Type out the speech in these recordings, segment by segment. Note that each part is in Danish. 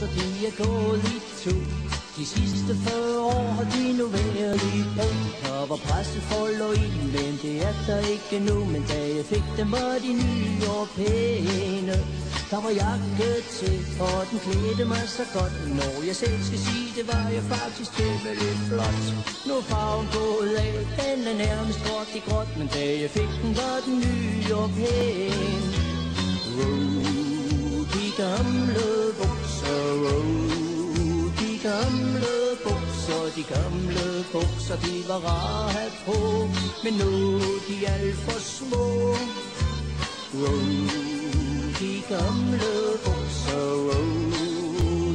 bukser, de er gået i to. De sidste 40 år har de nu været i brug. Der var presset for løgn, men det er der ikke nu. Men da jeg fik dem, var de nye og pæne. Der var jakke til, og den klædte mig så godt. Når jeg selv skal sige, det var jeg faktisk temmelig flot. Nu er farven gået af, den er nærmest gråt i gråt. Men da jeg fik den, var den nye og pæn. De gamle bukser, de gamle bukser, de gamle bukser, de var rare at have på. Men nu er de alt for små. De gamle bukser,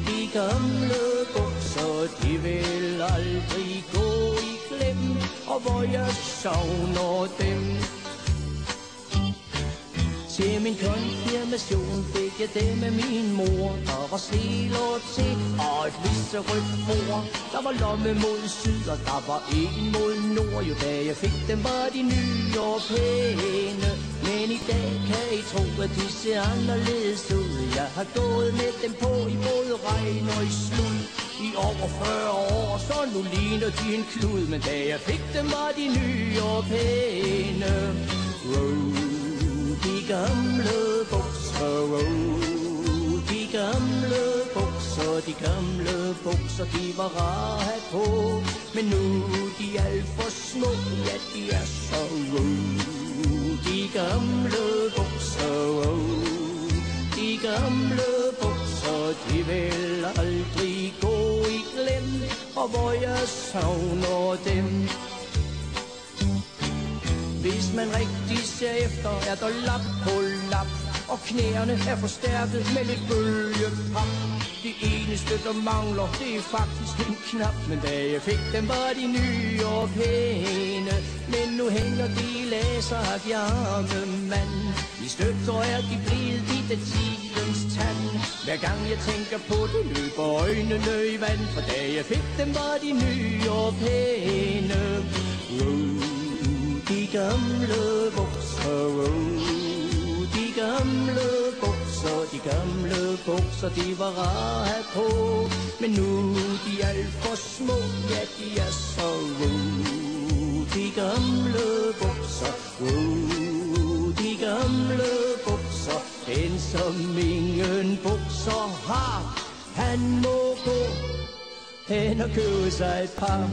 de gamle bukser, de vil aldrig gå i klem. Og hvor jeg savner dem. Til min konfirmation fik jeg dem af min mor. Der var seler til og et lyserødt bord. Der var lomme mod syd, og der var en mod nord. Jo da jeg fik dem, var de nye og pæne. Men i dag kan I tro, at de ser anderledes ud. Jeg har gået med dem på i både regn og i slud i over 40 år, så nu ligner de en klud. Men da jeg fik dem, var de nye og pæne. De gamle bukser, de gamle bukser, de gamle bukser, de var rare at have på. Men nu er de alt for små, ja de er så de gamle bukser, de gamle bukser, de vil aldrig gå i glem. Og hvor jeg savner dem. Hvis man rigtig ser efter, er der lap på lap, og knæerne er forstærket med lidt bølgepap. Det eneste der mangler, det er faktisk en knap. Men da jeg fik dem, var de nye og pæne. Men nu hænger de i laserhak i arme mand. I stykker er de blevet dit af tidens tand. Hver gang jeg tænker på det, løber øjnene i vand. For da jeg fik dem, var de nye og pæne. De gamle bukser, de gamle bukser, de gamle bukser, de var rare at have på. Men nu er de alt for små, ja de er så de gamle bukser, de gamle bukser. Den som ingen bukser har, han må gå hen og købe sig et par.